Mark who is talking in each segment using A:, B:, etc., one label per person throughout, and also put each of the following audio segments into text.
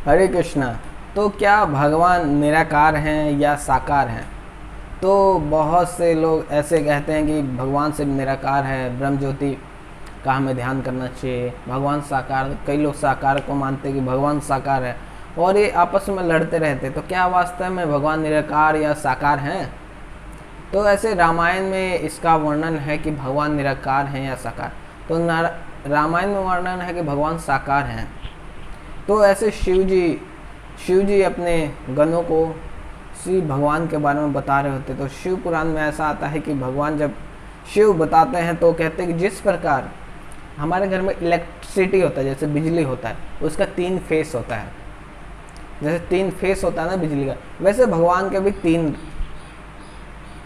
A: हरे कृष्णा। तो क्या भगवान निराकार हैं या साकार हैं? तो बहुत से लोग ऐसे कहते हैं कि भगवान सिर्फ निराकार है, ब्रह्म ज्योति का हमें ध्यान करना चाहिए। भगवान साकार, कई लोग साकार को मानते हैं कि भगवान साकार है, और ये आपस में लड़ते रहते। तो क्या वास्तव में भगवान निराकार या साकार हैं? तो ऐसे रामायण में इसका वर्णन है कि भगवान निराकार हैं या साकार। तो रामायण में वर्णन है कि भगवान साकार हैं। तो ऐसे शिव जी अपने गणों को श्री भगवान के बारे में बता रहे होते। तो शिव पुराण में ऐसा आता है कि भगवान जब शिव बताते हैं तो कहते हैं कि जिस प्रकार हमारे घर में इलेक्ट्रिसिटी होता है, जैसे बिजली होता है, उसका 3 फेस होता है। जैसे 3 फेस होता है ना बिजली का, वैसे भगवान के भी 3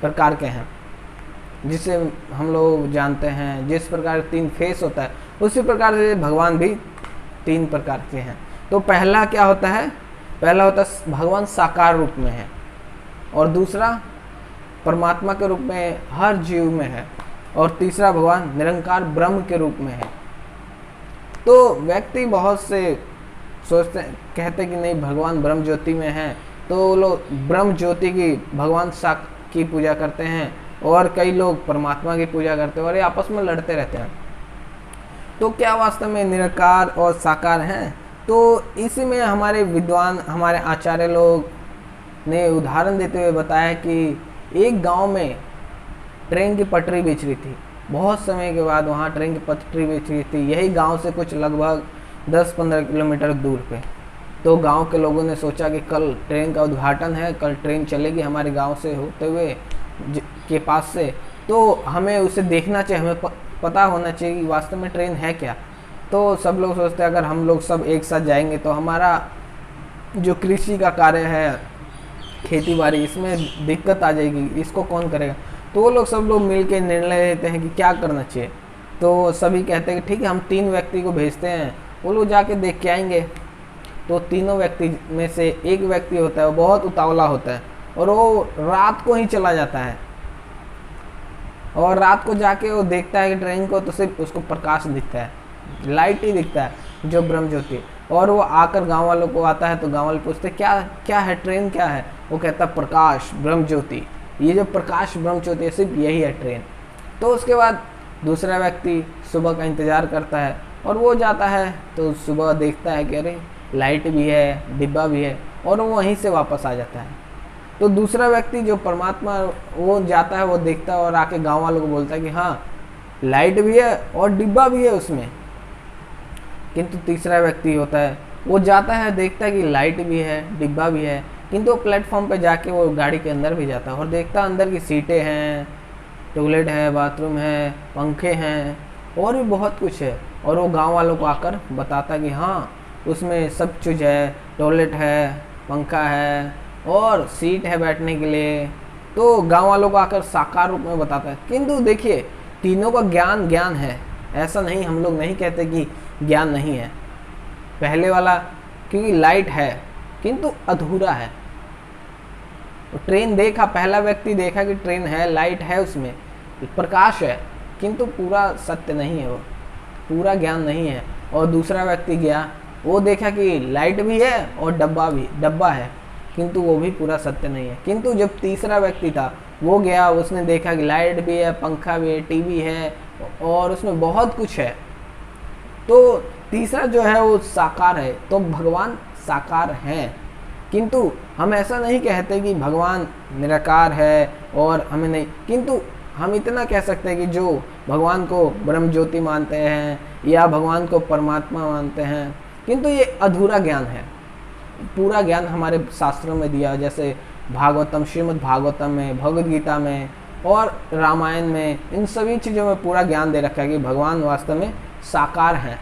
A: प्रकार के हैं, जिसे हम लोग जानते हैं। जिस प्रकार 3 फेस होता है, उसी प्रकार से भगवान भी 3 प्रकार के हैं। तो पहला क्या होता है? पहला होता है भगवान साकार रूप में है, और दूसरा परमात्मा के रूप में हर जीव में है, और तीसरा भगवान निरंकार ब्रह्म के रूप में है। तो व्यक्ति बहुत से सोचते कहते कि नहीं, भगवान ब्रह्म ज्योति में है, तो लोग ब्रह्म ज्योति की भगवान की पूजा करते हैं, और कई लोग परमात्मा की पूजा करते हैं, और ये आपस में लड़ते रहते हैं। तो क्या वास्तव में निराकार और साकार हैं? तो इसी में हमारे विद्वान, हमारे आचार्य लोग ने उदाहरण देते हुए बताया कि एक गांव में ट्रेन की पटरी बिछ रही थी। बहुत समय के बाद वहाँ ट्रेन की पटरी बिछ रही थी, यही गांव से कुछ लगभग 10-15 किलोमीटर दूर पे। तो गांव के लोगों ने सोचा कि कल ट्रेन का उद्घाटन है, कल ट्रेन चलेगी हमारे गांव से होते हुए के पास से, तो हमें उसे देखना चाहिए, हमें पता होना चाहिए कि वास्तव में ट्रेन है क्या। तो सब लोग सोचते हैं अगर हम लोग सब एक साथ जाएंगे तो हमारा जो कृषि का कार्य है, खेती बाड़ी, इसमें दिक्कत आ जाएगी, इसको कौन करेगा। तो वो लोग सब लोग मिल के निर्णय लेते हैं कि क्या करना चाहिए। तो सभी कहते हैं कि ठीक है, हम 3 व्यक्ति को भेजते हैं, वो लोग जाके देख के आएंगे। तो तीनों व्यक्ति में से एक व्यक्ति होता है, वो बहुत उतावला होता है, और वो रात को ही चला जाता है, और रात को जाके वो देखता है कि ट्रेन को, तो सिर्फ उसको प्रकाश दिखता है, लाइट ही दिखता है, जो ब्रह्म ज्योति। और वो आकर गांव वालों को आता है, तो गांव वाले पूछते क्या क्या है, ट्रेन क्या है? वो कहता है प्रकाश ब्रह्म ज्योति, ये जो प्रकाश ब्रह्म ज्योति है, सिर्फ यही है ट्रेन। तो उसके बाद दूसरा व्यक्ति सुबह का इंतज़ार करता है, और वो जाता है तो सुबह देखता है कि अरे लाइट भी है, डिब्बा भी है, और वो वहीं से वापस आ जाता है। तो दूसरा व्यक्ति जो परमात्मा, वो जाता है, वो देखता है और आके गांव वालों को बोलता है कि हाँ, लाइट भी है और डिब्बा भी है उसमें। किंतु तीसरा व्यक्ति होता है, वो जाता है, देखता है कि लाइट भी है, डिब्बा भी है, किंतु वो प्लेटफॉर्म पे जाके वो गाड़ी के अंदर भी जाता है और देखता है अंदर की सीटें हैं, टॉयलेट है, बाथरूम है, पंखे हैं, और भी बहुत कुछ है। और वो गांव वालों को आकर बताता कि हाँ, उसमें सब चीज़ है, टॉयलेट है, पंखा है, और सीट है बैठने के लिए। तो गांव वालों को आकर साकार रूप में बताता है। किंतु देखिए, तीनों का ज्ञान ज्ञान है, ऐसा नहीं, हम लोग नहीं कहते कि ज्ञान नहीं है। पहले वाला क्योंकि लाइट है किंतु अधूरा है। तो ट्रेन देखा, पहला व्यक्ति देखा कि ट्रेन है, लाइट है, उसमें प्रकाश है, किंतु पूरा सत्य नहीं है, वो पूरा ज्ञान नहीं है। और दूसरा व्यक्ति गया, वो देखा कि लाइट भी है और डब्बा है, किंतु वो भी पूरा सत्य नहीं है। किंतु जब तीसरा व्यक्ति था, वो गया, उसने देखा कि लाइट भी है, पंखा भी है, टीवी है, और उसमें बहुत कुछ है। तो तीसरा जो है वो साकार है। तो भगवान साकार हैं, किंतु हम ऐसा नहीं कहते कि भगवान निराकार है और हमें नहीं, किंतु हम इतना कह सकते हैं कि जो भगवान को ब्रह्म ज्योति मानते हैं या भगवान को परमात्मा मानते हैं, किंतु ये अधूरा ज्ञान है। पूरा ज्ञान हमारे शास्त्रों में दिया, जैसे भागवतम, श्रीमद् भागवतम में, भगवद गीता में और रामायण में, इन सभी चीज़ों में पूरा ज्ञान दे रखा है कि भगवान वास्तव में साकार हैं।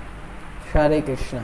A: हरे कृष्ण।